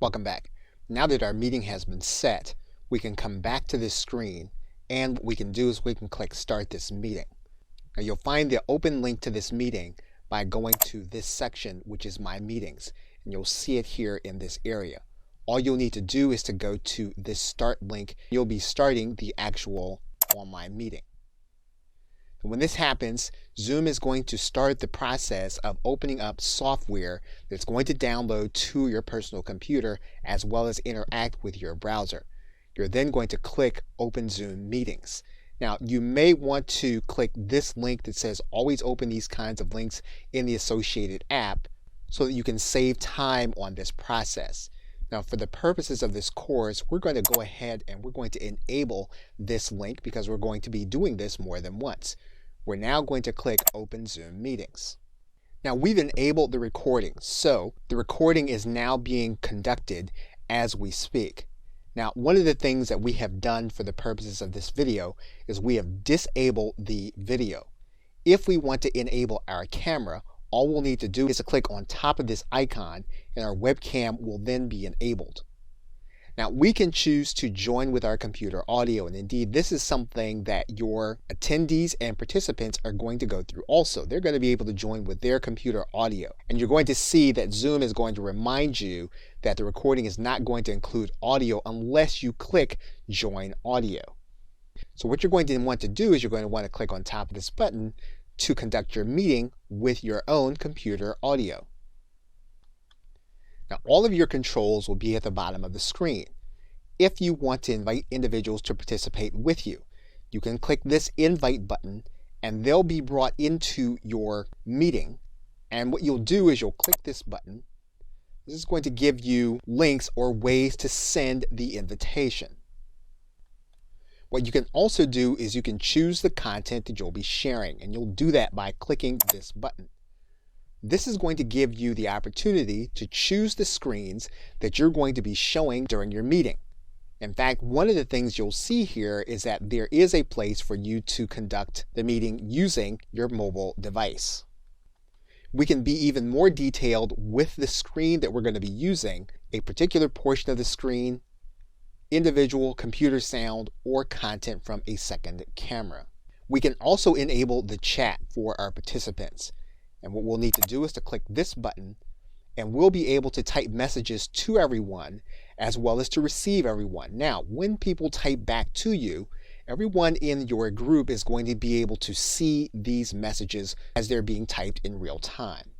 Welcome back. Now that our meeting has been set, we can come back to this screen, and what we can do is we can click Start this meeting. Now you'll find the open link to this meeting by going to this section, which is My Meetings, and you'll see it here in this area. All you'll need to do is to go to this Start link. You'll be starting the actual online meeting. When this happens, Zoom is going to start the process of opening up software that's going to download to your personal computer as well as interact with your browser. You're then going to click Open Zoom Meetings. Now, you may want to click this link that says always open these kinds of links in the associated app so that you can save time on this process. Now, for the purposes of this course, we're going to go ahead and we're going to enable this link because we're going to be doing this more than once. We're now going to click Open Zoom Meetings. Now we've enabled the recording, so the recording is now being conducted as we speak. Now, one of the things that we have done for the purposes of this video is we have disabled the video. If we want to enable our camera, all we'll need to do is to click on top of this icon and our webcam will then be enabled. Now we can choose to join with our computer audio, and indeed this is something that your attendees and participants are going to go through also. They're going to be able to join with their computer audio, and you're going to see that Zoom is going to remind you that the recording is not going to include audio unless you click Join Audio. So what you're going to want to do is you're going to want to click on top of this button to conduct your meeting with your own computer audio. Now all of your controls will be at the bottom of the screen. If you want to invite individuals to participate with you, you can click this invite button and they'll be brought into your meeting. And what you'll do is you'll click this button. This is going to give you links or ways to send the invitation. What you can also do is you can choose the content that you'll be sharing, and you'll do that by clicking this button. This is going to give you the opportunity to choose the screens that you're going to be showing during your meeting. In fact, one of the things you'll see here is that there is a place for you to conduct the meeting using your mobile device. We can be even more detailed with the screen that we're going to be using, a particular portion of the screen, individual computer sound, or content from a second camera. We can also enable the chat for our participants. And what we'll need to do is to click this button, and we'll be able to type messages to everyone as well as to receive everyone. Now, when people type back to you, everyone in your group is going to be able to see these messages as they're being typed in real time.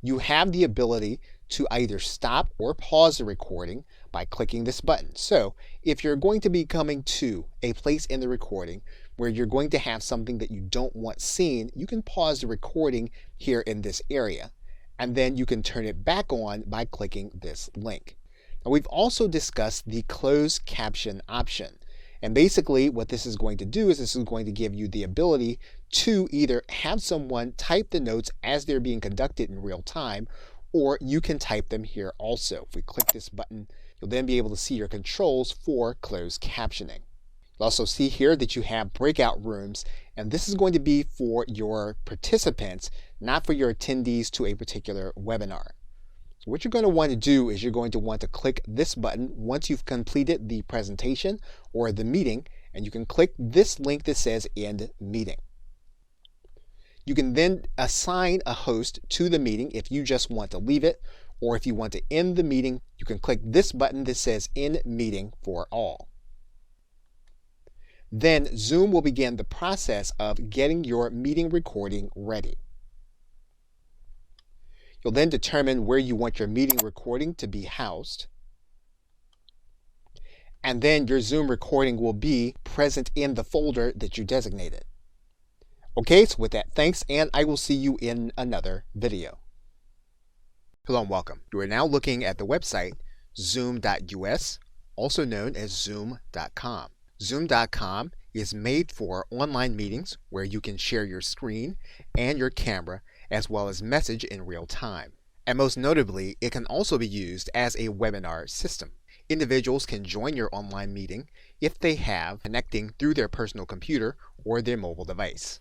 You have the ability to either stop or pause the recording by clicking this button. So if you're going to be coming to a place in the recording where you're going to have something that you don't want seen, you can pause the recording here in this area, and then you can turn it back on by clicking this link. Now, we've also discussed the closed caption option. And basically what this is going to do is this is going to give you the ability to either have someone type the notes as they're being conducted in real time, or you can type them here also. If we click this button, you'll then be able to see your controls for closed captioning. You'll also see here that you have breakout rooms, and this is going to be for your participants, not for your attendees to a particular webinar. So what you're going to want to do is you're going to want to click this button once you've completed the presentation or the meeting, and you can click this link that says End Meeting. You can then assign a host to the meeting if you just want to leave it, or if you want to end the meeting, you can click this button that says End Meeting for All. Then Zoom will begin the process of getting your meeting recording ready. You'll then determine where you want your meeting recording to be housed. And then your Zoom recording will be present in the folder that you designated. Okay, so with that, thanks, and I will see you in another video. Hello and welcome. You are now looking at the website zoom.us, also known as zoom.com. Zoom.com is made for online meetings where you can share your screen and your camera as well as message in real time. And most notably, it can also be used as a webinar system. Individuals can join your online meeting if they have connecting through their personal computer or their mobile device.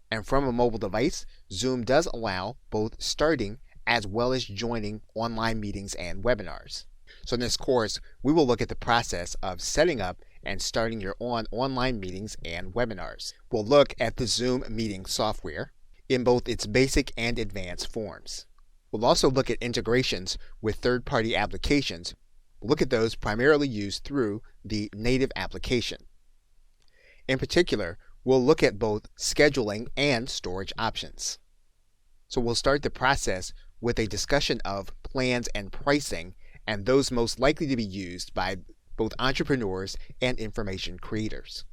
And from a mobile device, Zoom does allow both starting as well as joining online meetings and webinars. So in this course, we will look at the process of setting up and starting your online meetings and webinars. We'll look at the Zoom meeting software in both its basic and advanced forms. We'll also look at integrations with third-party applications. We'll look at those primarily used through the native application. In particular, we'll look at both scheduling and storage options. So we'll start the process with a discussion of plans and pricing and those most likely to be used by both entrepreneurs and information creators.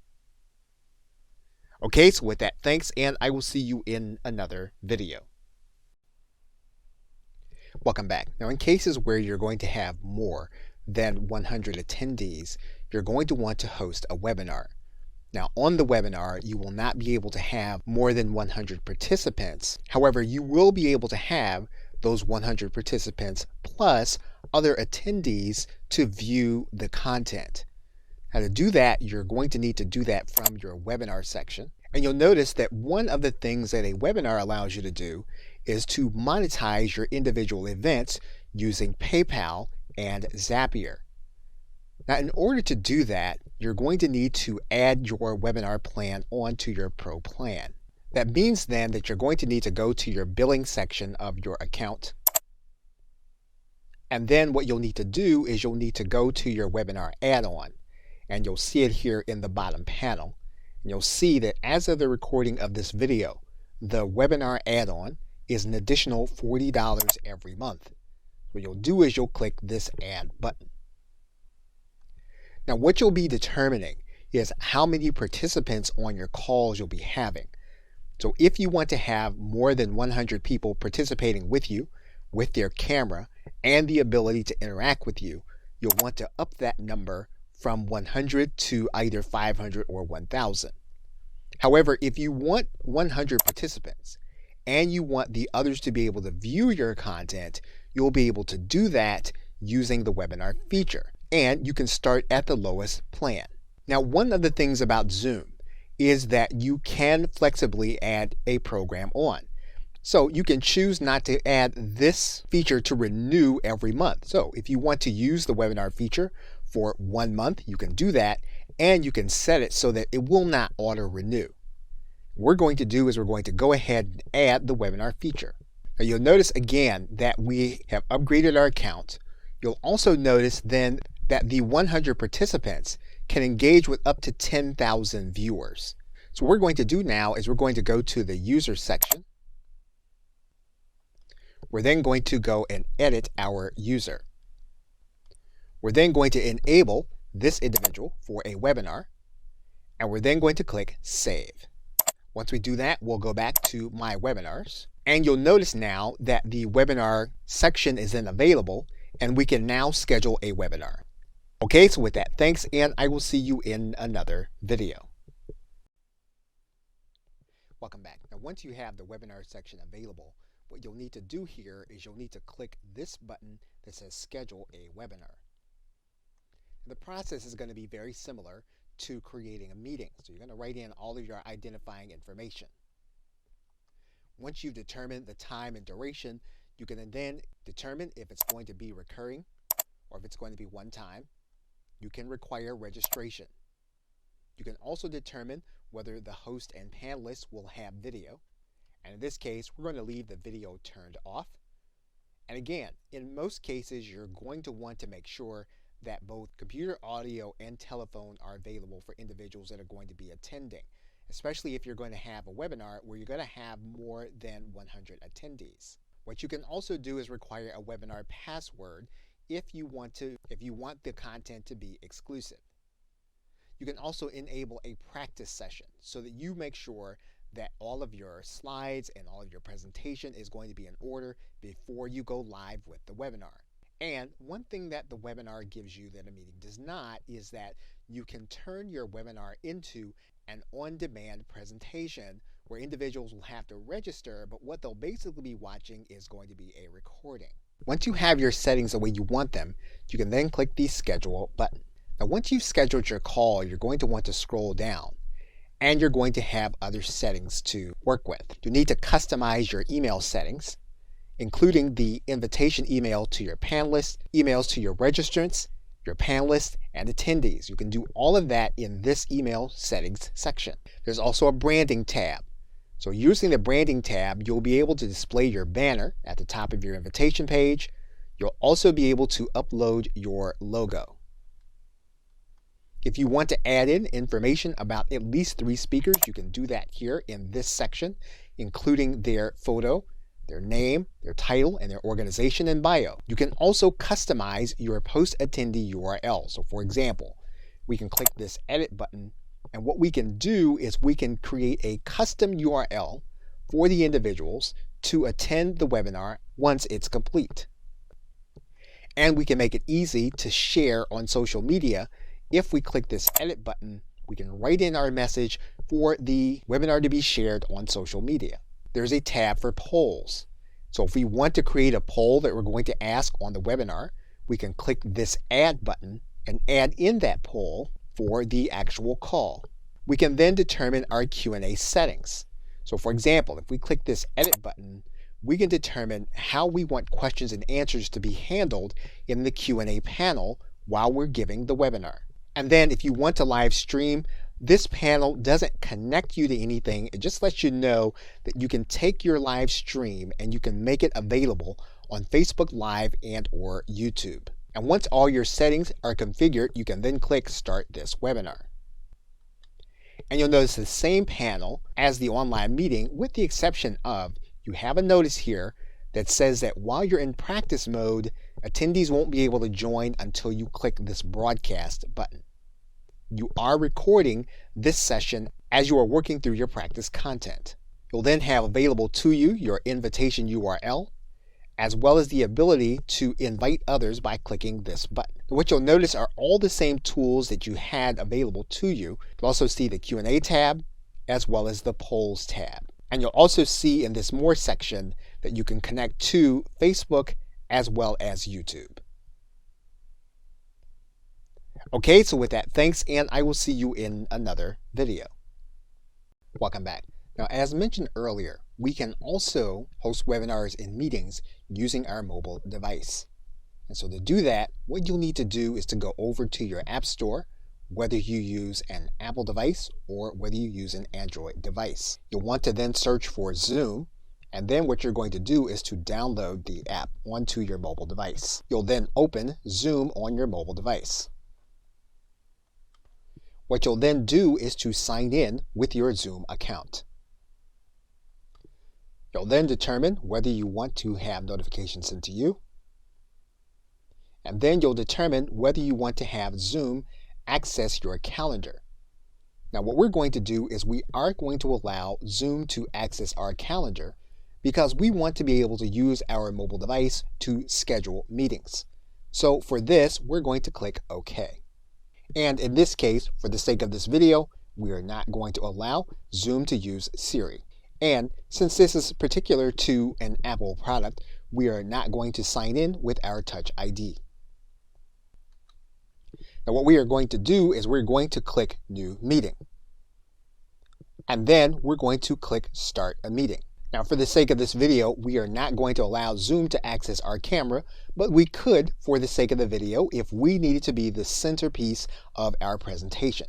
Okay, so with that, thanks, and I will see you in another video. Welcome back. Now, in cases where you're going to have more than 100 attendees, you're going to want to host a webinar. Now, on the webinar, you will not be able to have more than 100 participants. However, you will be able to have those 100 participants plus other attendees to view the content. Now, to do that, you're going to need to do that from your webinar section. And you'll notice that one of the things that a webinar allows you to do is to monetize your individual events using PayPal and Zapier. Now, in order to do that, you're going to need to add your webinar plan onto your Pro plan. That means then that you're going to need to go to your billing section of your account. And then what you'll need to do is you'll need to go to your webinar add-on. And you'll see it here in the bottom panel. And you'll see that as of the recording of this video, the webinar add-on is an additional $40 every month. What you'll do is you'll click this add button. Now, what you'll be determining is how many participants on your calls you'll be having. So if you want to have more than 100 people participating with you, with their camera, and the ability to interact with you, you'll want to up that number from 100 to either 500 or 1,000. However, if you want 100 participants and you want the others to be able to view your content, you'll be able to do that using the webinar feature. And you can start at the lowest plan. Now, one of the things about Zoom is that you can flexibly add a program on. So you can choose not to add this feature to renew every month. So if you want to use the webinar feature for 1 month, you can do that, and you can set it so that it will not auto renew. What we're going to do is we're going to go ahead and add the webinar feature. Now, you'll notice again that we have upgraded our account. You'll also notice then that the 100 participants can engage with up to 10,000 viewers. So what we're going to do now is we're going to go to the user section. We're then going to go and edit our user. We're then going to enable this individual for a webinar, and we're then going to click Save. Once we do that, we'll go back to My Webinars, and you'll notice now that the webinar section is then available, and we can now schedule a webinar. Okay, so with that, thanks, and I will see you in another video. Welcome back. Now, once you have the webinar section available, what you'll need to do here is you'll need to click this button that says Schedule a Webinar. The process is going to be very similar to creating a meeting. So you're going to write in all of your identifying information. Once you've determined the time and duration, you can then determine if it's going to be recurring or if it's going to be one time. You can require registration. You can also determine whether the host and panelists will have video. And in this case, we're going to leave the video turned off. And again, in most cases, you're going to want to make sure that both computer audio and telephone are available for individuals that are going to be attending, especially if you're going to have a webinar where you're going to have more than 100 attendees. What you can also do is require a webinar password if you want the content to be exclusive. You can also enable a practice session so that you make sure that all of your slides and all of your presentation is going to be in order before you go live with the webinar. And one thing that the webinar gives you that a meeting does not is that you can turn your webinar into an on-demand presentation where individuals will have to register, but what they'll basically be watching is going to be a recording. Once you have your settings the way you want them, you can then click the Schedule button. Now, once you've scheduled your call, you're going to want to scroll down, and you're going to have other settings to work with. You need to customize your email settings. including the invitation email to your panelists, emails to your registrants, your panelists, and attendees. You can do all of that in this email settings section. There's also a branding tab. So using the branding tab, you'll be able to display your banner at the top of your invitation page. You'll also be able to upload your logo. If you want to add in information about at least 3 speakers, you can do that here in this section, including their photo, their name, their title, and their organization and bio. You can also customize your post-attendee URL. So for example, we can click this edit button, and what we can do is we can create a custom URL for the individuals to attend the webinar once it's complete. And we can make it easy to share on social media. If we click this edit button, we can write in our message for the webinar to be shared on social media. There's a tab for polls. So if we want to create a poll that we're going to ask on the webinar, we can click this add button and add in that poll for the actual call. We can then determine our Q&A settings. So for example, if we click this edit button, we can determine how we want questions and answers to be handled in the Q&A panel while we're giving the webinar. And then if you want to live stream, this panel doesn't connect you to anything. It just lets you know that you can take your live stream and you can make it available on Facebook Live and or YouTube. And once all your settings are configured, you can then click Start this webinar. And you'll notice the same panel as the online meeting, with the exception of you have a notice here that says that while you're in practice mode, attendees won't be able to join until you click this broadcast button. You are recording this session as you are working through your practice content. You'll then have available to you your invitation URL, as well as the ability to invite others by clicking this button. What you'll notice are all the same tools that you had available to you. You'll also see the Q&A tab, as well as the polls tab. And you'll also see in this More section that you can connect to Facebook as well as YouTube. Okay, so with that, thanks, and I will see you in another video. Welcome back. Now, as mentioned earlier, we can also host webinars and meetings using our mobile device. And so to do that, what you'll need to do is to go over to your App Store, whether you use an Apple device or whether you use an Android device. You'll want to then search for Zoom, and then what you're going to do is to download the app onto your mobile device. You'll then open Zoom on your mobile device. What you'll then do is to sign in with your Zoom account. You'll then determine whether you want to have notifications sent to you. And then you'll determine whether you want to have Zoom access your calendar. Now what we're going to do is we are going to allow Zoom to access our calendar because we want to be able to use our mobile device to schedule meetings. So for this, we're going to click OK. And in this case, for the sake of this video, we are not going to allow Zoom to use Siri. And since this is particular to an Apple product, we are not going to sign in with our Touch ID. Now what we are going to do is we're going to click New Meeting. And then we're going to click Start a Meeting. Now for the sake of this video, we are not going to allow Zoom to access our camera, but we could for the sake of the video if we needed to be the centerpiece of our presentation.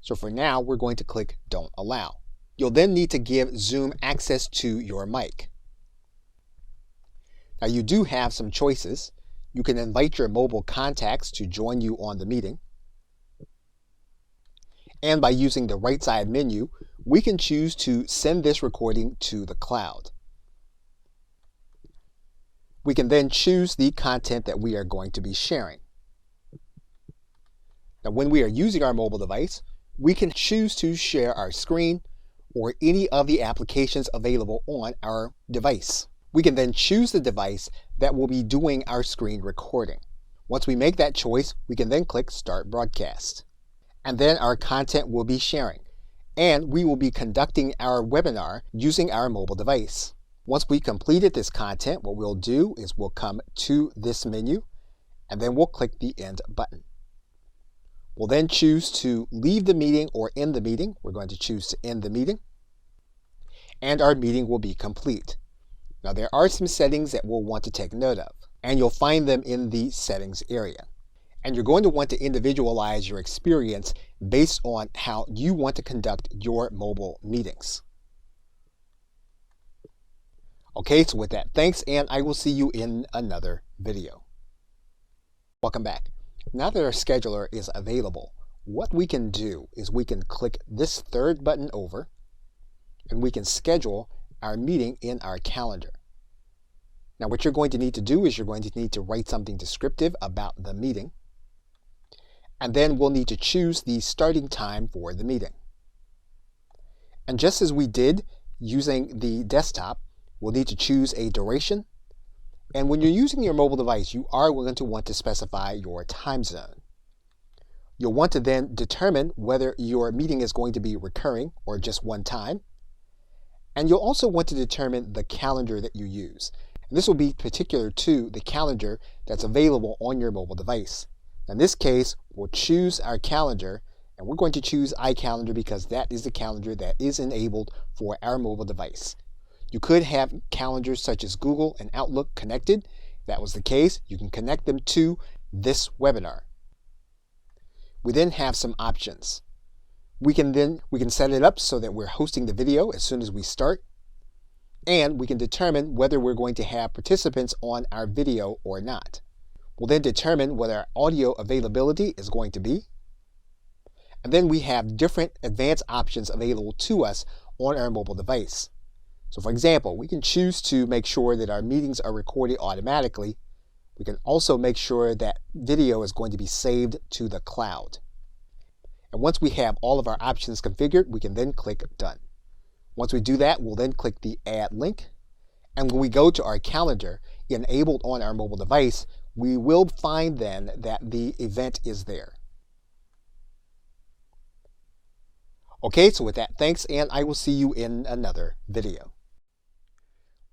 So for now, we're going to click Don't Allow. You'll then need to give Zoom access to your mic. Now you do have some choices. You can invite your mobile contacts to join you on the meeting. And by using the right side menu, we can choose to send this recording to the cloud. We can then choose the content that we are going to be sharing. Now when we are using our mobile device, we can choose to share our screen or any of the applications available on our device. We can then choose the device that will be doing our screen recording. Once we make that choice, we can then click Start Broadcast. And then our content will be sharing. And we will be conducting our webinar using our mobile device. Once we completed this content, what we'll do is we'll come to this menu, and then we'll click the End button. We'll then choose to leave the meeting or end the meeting. We're going to choose to end the meeting. And our meeting will be complete. Now there are some settings that we'll want to take note of, and you'll find them in the settings area. And you're going to want to individualize your experience based on how you want to conduct your mobile meetings. Okay, so with that, thanks, and I will see you in another video. Welcome back. Now that our scheduler is available, what we can do is we can click this third button over, and we can schedule our meeting in our calendar. Now what you're going to need to do is you're going to need to write something descriptive about the meeting, and then we'll need to choose the starting time for the meeting. And just as we did using the desktop, we'll need to choose a duration, and when you're using your mobile device, you are going to want to specify your time zone. You'll want to then determine whether your meeting is going to be recurring or just one time. And you'll also want to determine the calendar that you use. And this will be particular to the calendar that's available on your mobile device. In this case, we'll choose our calendar, and we're going to choose iCalendar because that is the calendar that is enabled for our mobile device. You could have calendars such as Google and Outlook connected. If that was the case, you can connect them to this webinar. We then have some options. We can set it up so that we're hosting the video as soon as we start, and we can determine whether we're going to have participants on our video or not. We'll then determine what our audio availability is going to be, and then we have different advanced options available to us on our mobile device. So for example, we can choose to make sure that our meetings are recorded automatically. We can also make sure that video is going to be saved to the cloud. And once we have all of our options configured, we can then click Done. Once we do that, we'll then click the Add Link. And when we go to our calendar enabled on our mobile device, we will find then that the event is there. Okay, so with that, thanks, and I will see you in another video.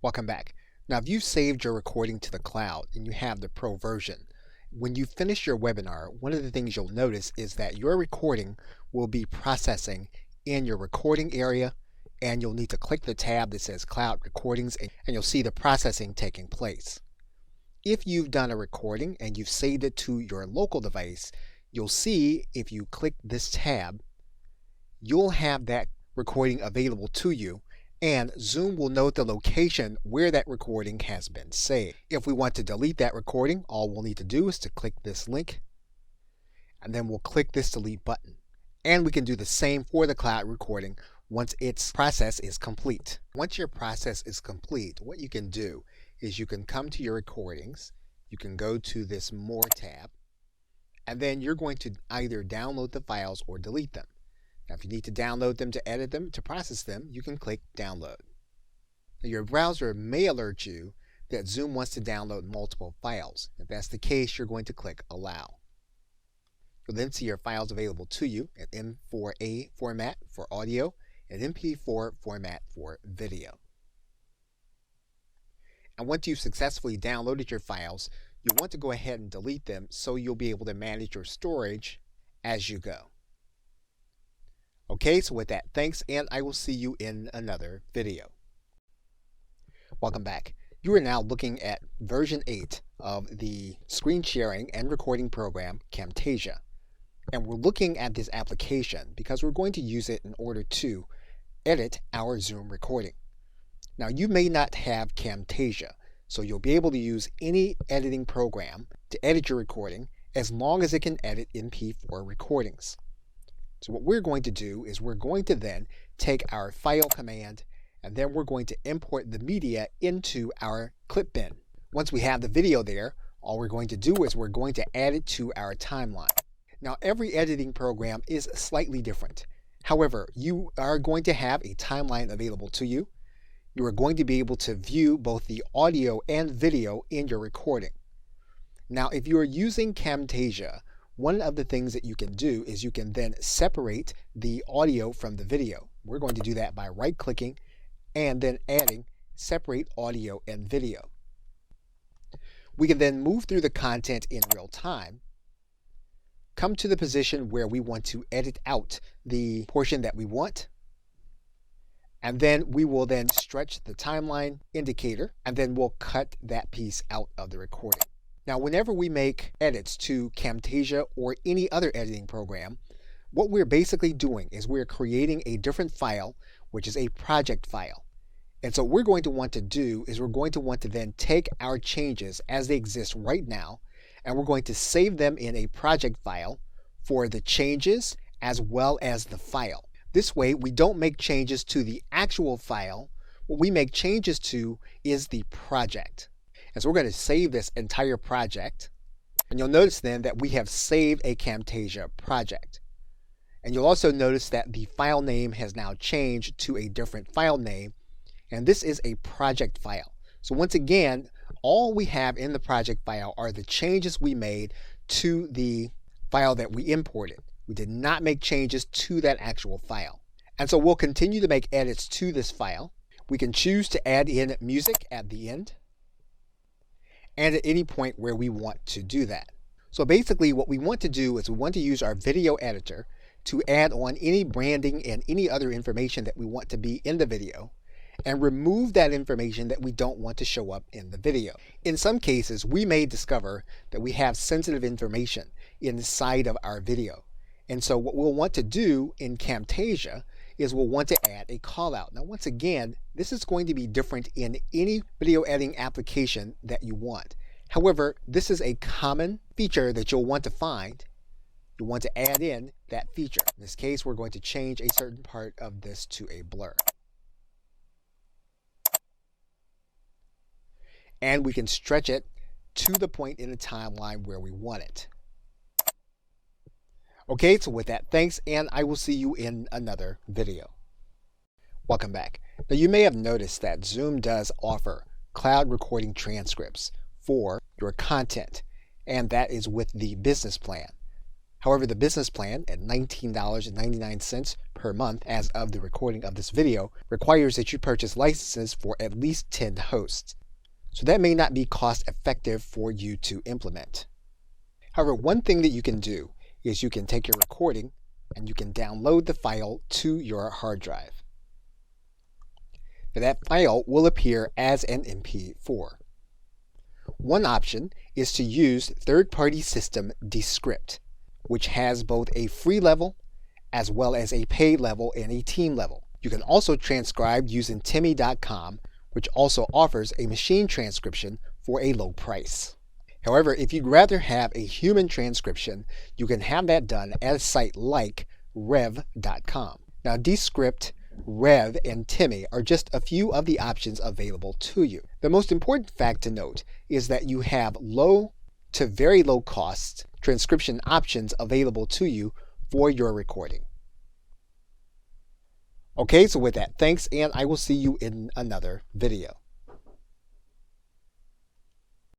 Welcome back. Now, if you've saved your recording to the cloud and you have the Pro version, when you finish your webinar, one of the things you'll notice is that your recording will be processing in your recording area, and you'll need to click the tab that says Cloud Recordings, and you'll see the processing taking place. If you've done a recording and you've saved it to your local device, you'll see if you click this tab, you'll have that recording available to you, and Zoom will note the location where that recording has been saved. If we want to delete that recording, all we'll need to do is to click this link, and then we'll click this delete button. And we can do the same for the cloud recording once its process is complete. Once your process is complete, what you can do is you can come to your recordings, you can go to this More tab, and then you're going to either download the files or delete them. Now, if you need to download them to edit them, to process them, you can click Download. Now, your browser may alert you that Zoom wants to download multiple files. If that's the case, you're going to click Allow. You'll then see your files available to you in M4A format for audio and MP4 format for video. And once you've successfully downloaded your files, you'll want to go ahead and delete them so you'll be able to manage your storage as you go. Okay, so with that, thanks, and I will see you in another video. Welcome back. You are now looking at version 8 of the screen sharing and recording program Camtasia. And we're looking at this application because we're going to use it in order to edit our Zoom recording. Now, you may not have Camtasia, so you'll be able to use any editing program to edit your recording as long as it can edit MP4 recordings. So what we're going to do is we're going to then take our file command, and then we're going to import the media into our clip bin. Once we have the video there, all we're going to do is we're going to add it to our timeline. Now, every editing program is slightly different. However, you are going to have a timeline available to you. You are going to be able to view both the audio and video in your recording. Now, if you are using Camtasia, one of the things that you can do is you can then separate the audio from the video. We're going to do that by right-clicking and then adding Separate Audio and Video. We can then move through the content in real time, come to the position where we want to edit out the portion that we want, And then we will then stretch the timeline indicator, and then we'll cut that piece out of the recording. Now, whenever we make edits to Camtasia or any other editing program, what we're basically doing is we're creating a different file, which is a project file. And so what we're going to want to do is we're going to want to then take our changes as they exist right now, and we're going to save them in a project file for the changes as well as the file. This way, we don't make changes to the actual file. What we make changes to is the project. And so we're going to save this entire project. And you'll notice then that we have saved a Camtasia project. And you'll also notice that the file name has now changed to a different file name. And this is a project file. So once again, all we have in the project file are the changes we made to the file that we imported. We did not make changes to that actual file. And so we'll continue to make edits to this file. We can choose to add in music at the end and at any point where we want to do that. So basically what we want to do is we want to use our video editor to add on any branding and any other information that we want to be in the video, and remove that information that we don't want to show up in the video. In some cases, we may discover that we have sensitive information inside of our video. And so what we'll want to do in Camtasia is we'll want to add a callout. Now, once again, this is going to be different in any video editing application that you want. However, this is a common feature that you'll want to find. You'll want to add in that feature. In this case, we're going to change a certain part of this to a blur. And we can stretch it to the point in the timeline where we want it. Okay, so with that, thanks, and I will see you in another video. Welcome back. Now, you may have noticed that Zoom does offer cloud recording transcripts for your content, and that is with the business plan. However, the business plan at $19.99 per month as of the recording of this video requires that you purchase licenses for at least 10 hosts. So that may not be cost effective for you to implement. However, one thing that you can do is you can take your recording and you can download the file to your hard drive. Now, that file will appear as an MP4. One option is to use third-party system Descript, which has both a free level as well as a paid level and a team level. You can also transcribe using Timmy.com, which also offers a machine transcription for a low price. However, if you'd rather have a human transcription, you can have that done at a site like Rev.com. Now, Descript, Rev, and Timmy are just a few of the options available to you. The most important fact to note is that you have low to very low cost transcription options available to you for your recording. Okay, so with that, thanks, and I will see you in another video.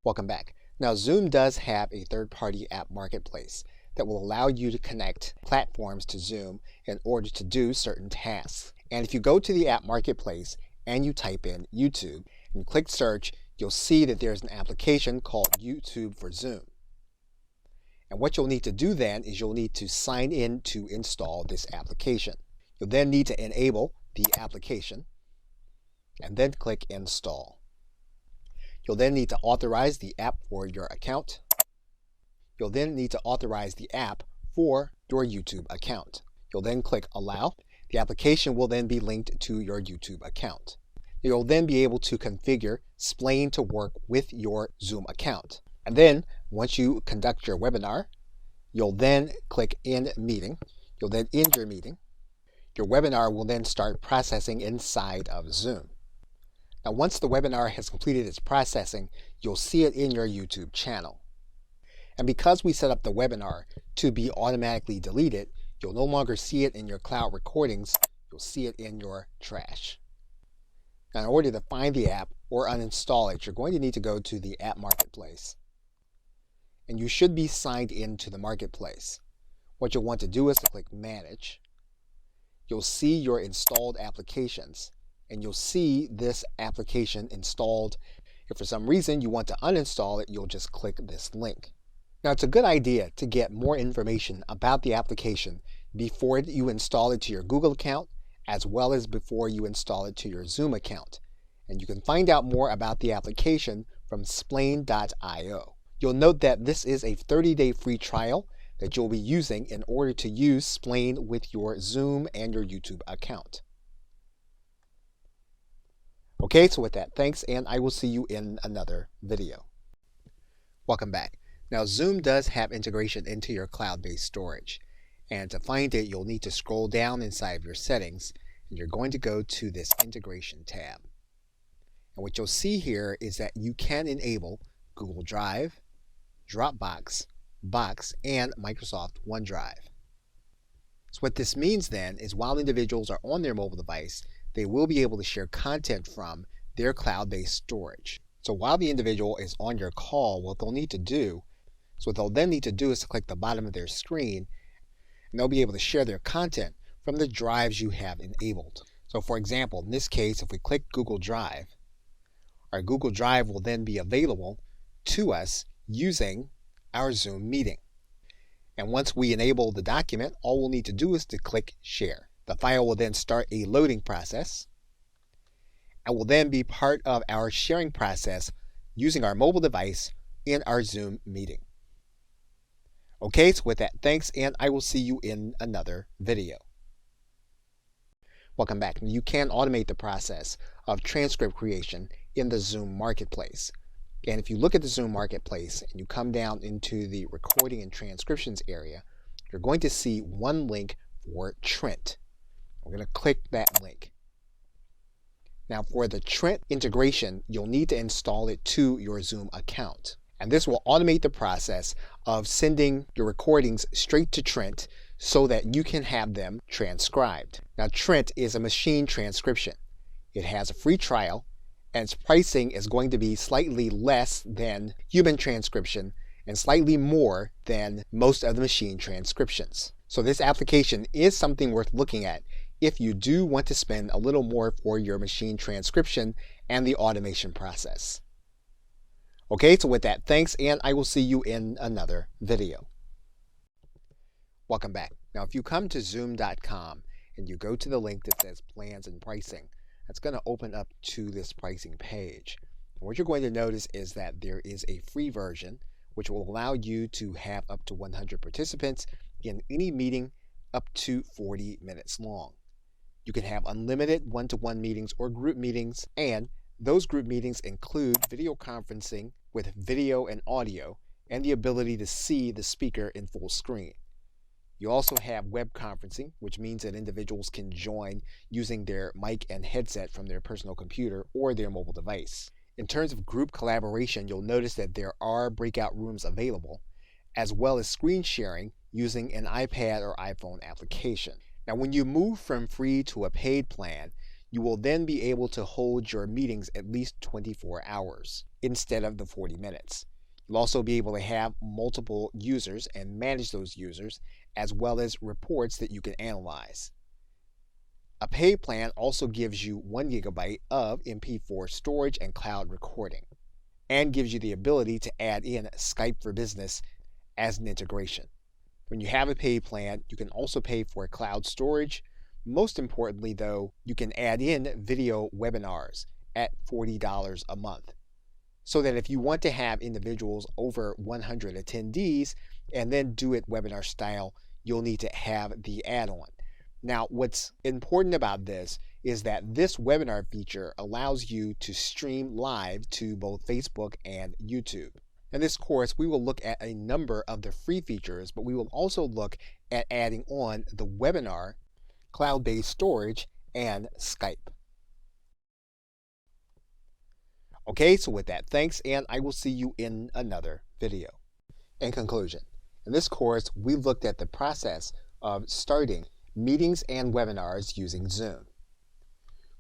Welcome back. Now, Zoom does have a third-party app marketplace that will allow you to connect platforms to Zoom in order to do certain tasks. And if you go to the app marketplace and you type in YouTube and click search, you'll see that there's an application called YouTube for Zoom. And what you'll need to do then is you'll need to sign in to install this application. You'll then need to enable the application and then click install. You'll then need to authorize the app for your account. You'll then need to authorize the app for your YouTube account. You'll then click allow. The application will then be linked to your YouTube account. You'll then be able to configure Splane to work with your Zoom account. And then once you conduct your webinar, you'll then click end meeting. You'll then end your meeting. Your webinar will then start processing inside of Zoom. Now, once the webinar has completed its processing, you'll see it in your YouTube channel. And because we set up the webinar to be automatically deleted, you'll no longer see it in your cloud recordings, you'll see it in your trash. Now, in order to find the app or uninstall it, you're going to need to go to the app marketplace. And you should be signed into the marketplace. What you'll want to do is to click manage. You'll see your installed applications, and you'll see this application installed. If for some reason you want to uninstall it, you'll just click this link. Now, it's a good idea to get more information about the application before you install it to your Google account, as well as before you install it to your Zoom account. And you can find out more about the application from splain.io. You'll note that this is a 30-day free trial that you'll be using in order to use Splain with your Zoom and your YouTube account. Okay, so with that, thanks, and I will see you in another video. Welcome back. Now, Zoom does have integration into your cloud-based storage. And to find it, you'll need to scroll down inside of your settings, and you're going to go to this integration tab. And what you'll see here is that you can enable Google Drive, Dropbox, Box, and Microsoft OneDrive. So what this means then is while individuals are on their mobile device, they will be able to share content from their cloud-based storage. So while the individual is on your call, what they'll then need to do is to click the bottom of their screen, and they'll be able to share their content from the drives you have enabled. So for example, in this case, if we click Google Drive, our Google Drive will then be available to us using our Zoom meeting. And once we enable the document, all we'll need to do is to click Share. The file will then start a loading process and will then be part of our sharing process using our mobile device in our Zoom meeting. Okay, so with that, thanks, and I will see you in another video. Welcome back. You can automate the process of transcript creation in the Zoom Marketplace. And if you look at the Zoom Marketplace and you come down into the recording and transcriptions area, you're going to see one link for Trent. We're going to click that link. Now for the Trent integration, you'll need to install it to your Zoom account. And this will automate the process of sending your recordings straight to Trent so that you can have them transcribed. Now Trent is a machine transcription. It has a free trial and its pricing is going to be slightly less than human transcription and slightly more than most of the machine transcriptions. So this application is something worth looking at if you do want to spend a little more for your machine transcription and the automation process. Okay, so with that, thanks, and I will see you in another video. Welcome back. Now, if you come to zoom.com and you go to the link that says Plans and Pricing, that's going to open up to this pricing page. And what you're going to notice is that there is a free version, which will allow you to have up to 100 participants in any meeting up to 40 minutes long. You can have unlimited one-to-one meetings or group meetings, and those group meetings include video conferencing with video and audio and the ability to see the speaker in full screen. You also have web conferencing, which means that individuals can join using their mic and headset from their personal computer or their mobile device. In terms of group collaboration, you'll notice that there are breakout rooms available, as well as screen sharing using an iPad or iPhone application. Now, when you move from free to a paid plan, you will then be able to hold your meetings at least 24 hours instead of the 40 minutes. You'll also be able to have multiple users and manage those users, as well as reports that you can analyze. A paid plan also gives you 1 GB of MP4 storage and cloud recording, and gives you the ability to add in Skype for Business as an integration. When you have a paid plan, you can also pay for cloud storage. Most importantly, though, you can add in video webinars at $40 a month. So that if you want to have individuals over 100 attendees and then do it webinar style, you'll need to have the add-on. Now, what's important about this is that this webinar feature allows you to stream live to both Facebook and YouTube. In this course, we will look at a number of the free features, but we will also look at adding on the webinar, cloud-based storage, and Skype. Okay, so with that, thanks, and I will see you in another video. In conclusion, in this course, we looked at the process of starting meetings and webinars using Zoom.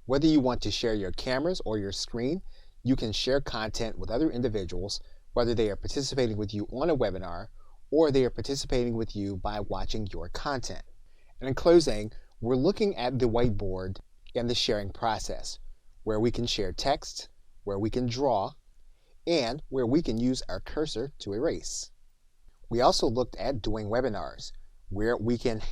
Whether you want to share your cameras or your screen, you can share content with other individuals, whether they are participating with you on a webinar or they are participating with you by watching your content. And in closing, we're looking at the whiteboard and the sharing process, where we can share text, where we can draw, and where we can use our cursor to erase. We also looked at doing webinars, where we can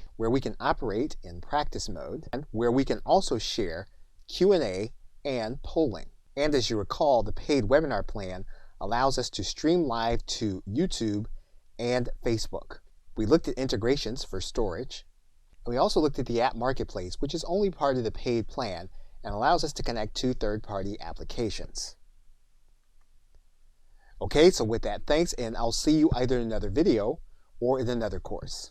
operate in practice mode, and where we can also share Q&A and polling. And as you recall, the paid webinar plan allows us to stream live to YouTube and Facebook. We looked at integrations for storage. We also looked at the app marketplace, which is only part of the paid plan and allows us to connect to third-party applications. Okay, so with that, thanks, and I'll see you either in another video or in another course.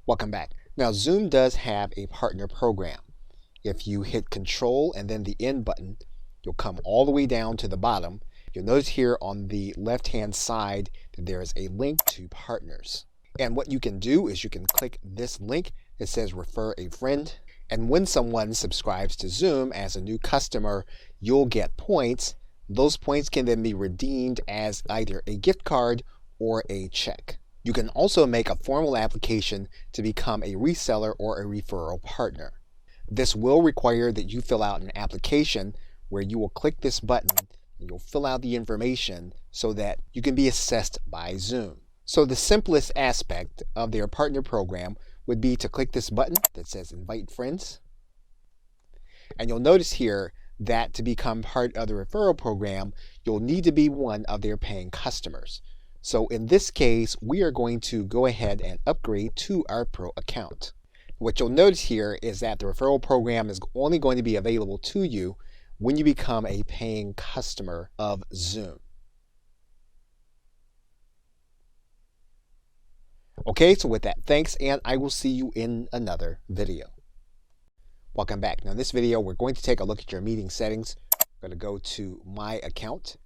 Welcome back. Now, Zoom does have a partner program. If you hit Control and then the End button, you'll come all the way down to the bottom. You'll notice here on the left-hand side that there is a link to partners. And what you can do is you can click this link that says Refer a Friend. And when someone subscribes to Zoom as a new customer, you'll get points. Those points can then be redeemed as either a gift card or a check. You can also make a formal application to become a reseller or a referral partner. This will require that you fill out an application where you will click this button and you'll fill out the information so that you can be assessed by Zoom. So the simplest aspect of their partner program would be to click this button that says Invite Friends. And you'll notice here that to become part of the referral program, you'll need to be one of their paying customers. So in this case, we are going to go ahead and upgrade to our Pro account. What you'll notice here is that the referral program is only going to be available to you when you become a paying customer of Zoom. Okay, so with that, thanks, and I will see you in another video. Welcome back. Now in this video, we're going to take a look at your meeting settings. I'm going to go to My Account,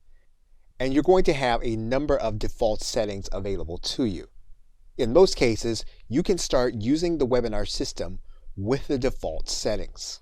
and you're going to have a number of default settings available to you. In most cases, you can start using the webinar system with the default settings.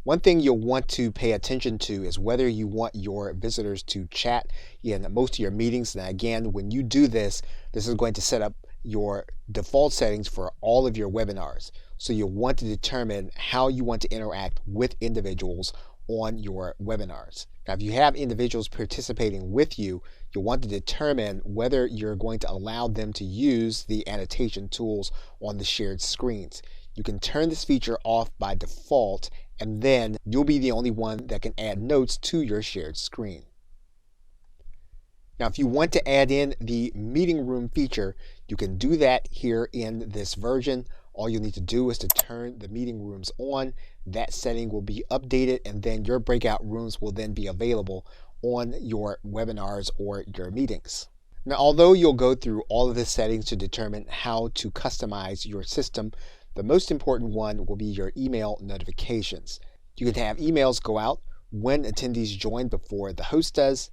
One thing you'll want to pay attention to is whether you want your visitors to chat in most of your meetings. Now again, when you do this, this is going to set up your default settings for all of your webinars. So you'll want to determine how you want to interact with individuals on your webinars. Now, if you have individuals participating with you, you'll want to determine whether you're going to allow them to use the annotation tools on the shared screens. You can turn this feature off by default, and then you'll be the only one that can add notes to your shared screen. Now, if you want to add in the meeting room feature, you can do that here in this version. All you'll need to do is to turn the meeting rooms on. That setting will be updated, and then your breakout rooms will then be available on your webinars or your meetings. Now, although you'll go through all of the settings to determine how to customize your system, the most important one will be your email notifications. You can have emails go out when attendees join before the host does,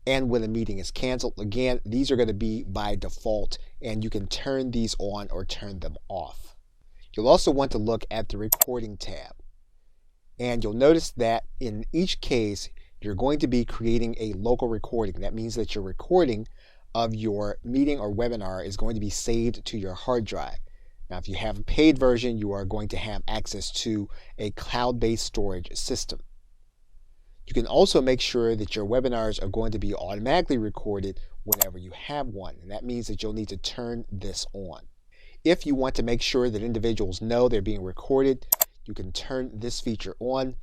and when a meeting is canceled. Again, these are going to be by default, and you can turn these on or turn them off. You'll also want to look at the recording tab. And you'll notice that in each case, you're going to be creating a local recording. That means that your recording of your meeting or webinar is going to be saved to your hard drive. Now, if you have a paid version, you are going to have access to a cloud-based storage system. You can also make sure that your webinars are going to be automatically recorded whenever you have one. And that means that you'll need to turn this on. If you want to make sure that individuals know they're being recorded, you can turn this feature on.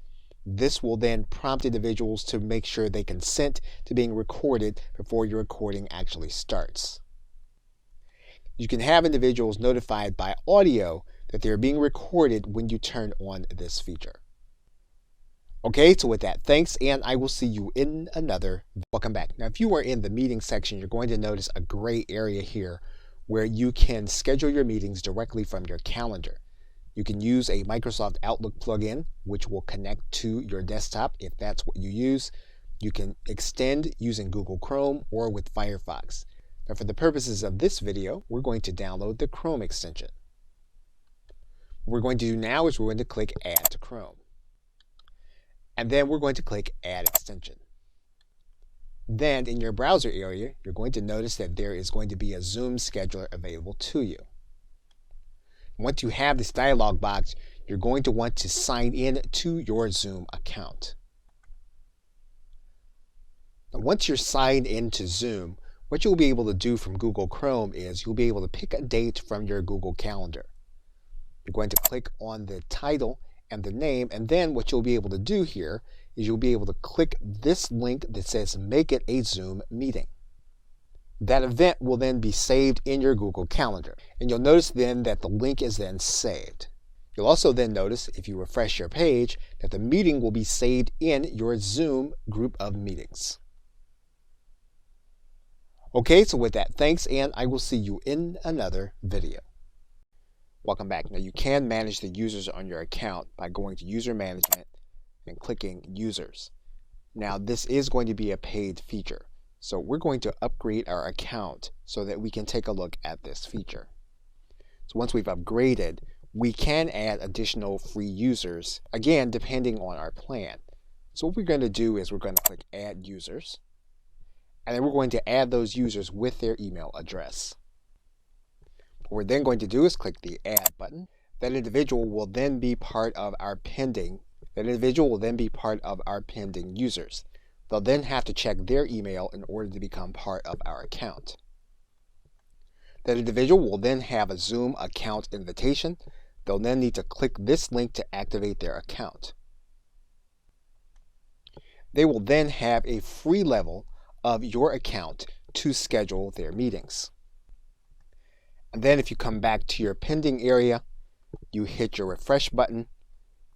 This will then prompt individuals to make sure they consent to being recorded before your recording actually starts. You can have individuals notified by audio that they're being recorded when you turn on this feature. Okay, so with that, thanks, and I will see you in another. Welcome back. Now, if you are in the meeting section, you're going to notice a gray area here where you can schedule your meetings directly from your calendar. You can use a Microsoft Outlook plugin, which will connect to your desktop if that's what you use. You can extend using Google Chrome or with Firefox. Now, for the purposes of this video, we're going to download the Chrome extension. What we're going to do now is we're going to click Add to Chrome. And then we're going to click Add Extension. Then in your browser area, you're going to notice that there is going to be a Zoom scheduler available to you. Once you have this dialog box, you're going to want to sign in to your Zoom account. Now, once you're signed into Zoom, What you'll be able to do from Google Chrome is you'll be able to pick a date from your Google Calendar. You're going to click on the title and the name, and then what you'll be able to do here is you'll be able to click this link that says make it a Zoom meeting. That event will then be saved in your Google Calendar, and you'll notice then that the link is then saved. You'll also then notice, if you refresh your page, that the meeting will be saved in your Zoom group of meetings. Okay, so with that, thanks, and I will see you in another video. Welcome back. Now you can manage the users on your account by going to User Management and clicking Users. Now this is going to be a paid feature, so we're going to upgrade our account so that we can take a look at this feature. So once we've upgraded, we can add additional free users, again depending on our plan. So what we're going to do is we're going to click Add Users, and then we're going to add those users with their email address. What we're then going to do is click the Add button. That individual will then be part of our pending users. They'll then have to check their email in order to become part of our account. That individual will then have a Zoom account invitation. They'll then need to click this link to activate their account. They will then have a free level of your account to schedule their meetings. And then if you come back to your pending area, you hit your refresh button.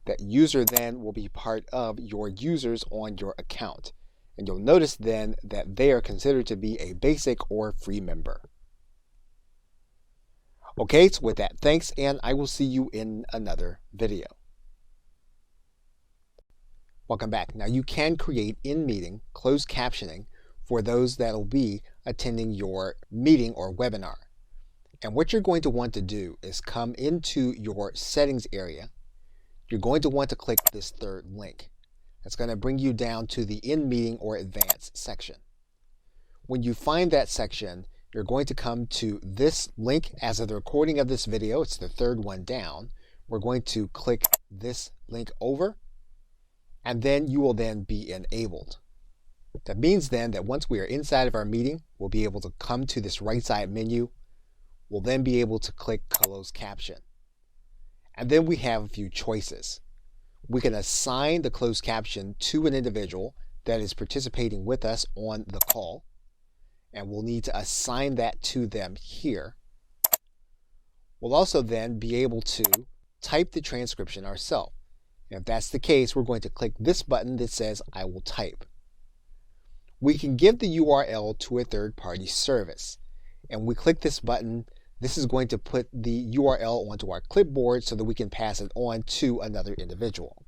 That user then will be part of your users on your account. And you'll notice then that they are considered to be a basic or free member. Okay, so with that, thanks, and I will see you in another video. Welcome back. Now you can create in-meeting closed captioning for those that will be attending your meeting or webinar. And what you're going to want to do is come into your settings area. You're going to want to click this third link. That's going to bring you down to the in-meeting or advanced section. When you find that section, you're going to come to this link. As of the recording of this video, it's the third one down. We're going to click this link over, and then you will then be enabled. That means then that once we are inside of our meeting, we'll be able to come to this right side menu. We'll then be able to click Closed Caption. And then we have a few choices. We can assign the closed caption to an individual that is participating with us on the call, and we'll need to assign that to them here. We'll also then be able to type the transcription ourselves. And if that's the case, we're going to click this button that says I will type. We can give the URL to a third-party service, and we click this button. This is going to put the URL onto our clipboard so that we can pass it on to another individual.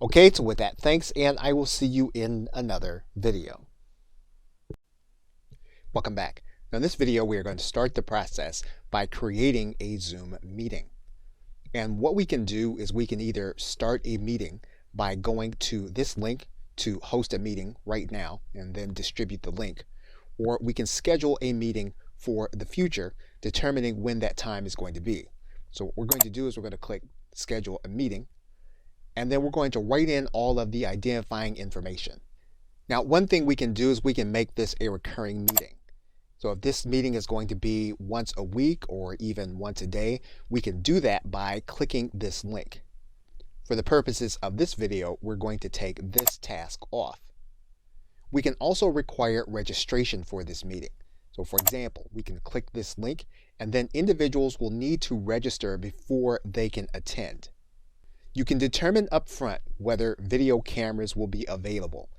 Okay, so with that, thanks, and I will see you in another video. Welcome back. Now in this video, we are going to start the process by creating a Zoom meeting. And what we can do is we can either start a meeting by going to this link to host a meeting right now and then distribute the link, or we can schedule a meeting for the future, determining when that time is going to be. So what we're going to do is we're going to click schedule a meeting, and then we're going to write in all of the identifying information. Now one thing we can do is we can make this a recurring meeting. So if this meeting is going to be once a week or even once a day, we can do that by clicking this link. For the purposes of this video, we're going to take this task off. We can also require registration for this meeting. So for example, we can click this link, and then individuals will need to register before they can attend. You can determine upfront whether video cameras will be available.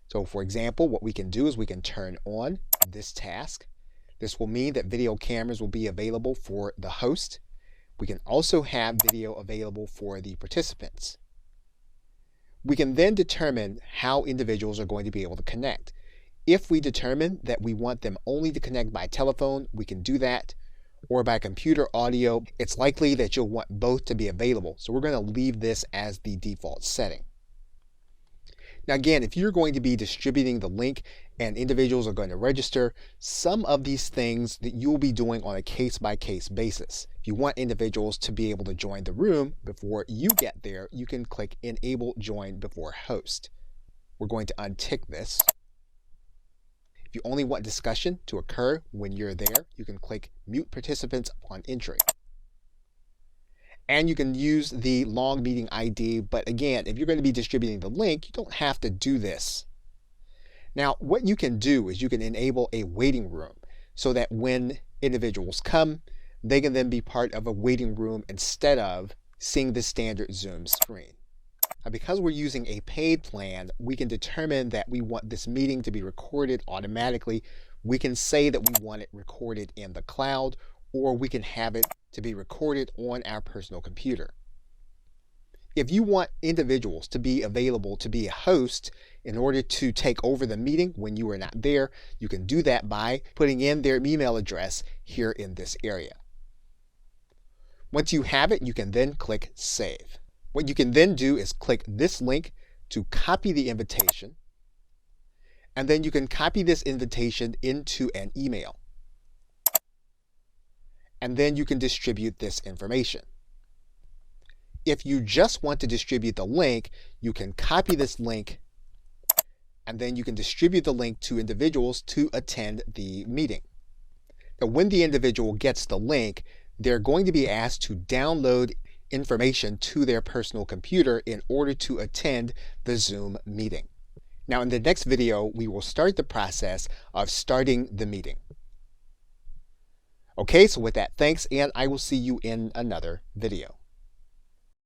So for example, what we can do is we can turn on this task. This will mean that video cameras will be available for the host. We can also have video available for the participants. We can then determine how individuals are going to be able to connect. If we determine that we want them only to connect by telephone, we can do that, or by computer audio. It's likely that you'll want both to be available, so we're going to leave this as the default setting. Now again, if you're going to be distributing the link and individuals are going to register, some of these things that you'll be doing on a case-by-case basis. If you want individuals to be able to join the room before you get there, you can click Enable Join Before Host. We're going to untick this. If you only want discussion to occur when you're there, you can click Mute Participants upon entry. And you can use the long meeting ID, but again, if you're going to be distributing the link, you don't have to do this. Now, what you can do is you can enable a waiting room so that when individuals come, they can then be part of a waiting room instead of seeing the standard Zoom screen. Now, because we're using a paid plan, we can determine that we want this meeting to be recorded automatically. We can say that we want it recorded in the cloud, or we can have it to be recorded on our personal computer. If you want individuals to be available to be a host in order to take over the meeting when you are not there, you can do that by putting in their email address here in this area. Once you have it, you can then click Save. What you can then do is click this link to copy the invitation, and then you can copy this invitation into an email. And then you can distribute this information. If you just want to distribute the link, you can copy this link, and then you can distribute the link to individuals to attend the meeting. Now, when the individual gets the link, they're going to be asked to download information to their personal computer in order to attend the Zoom meeting. Now, in the next video, we will start the process of starting the meeting. Okay, so with that, thanks, and I will see you in another video.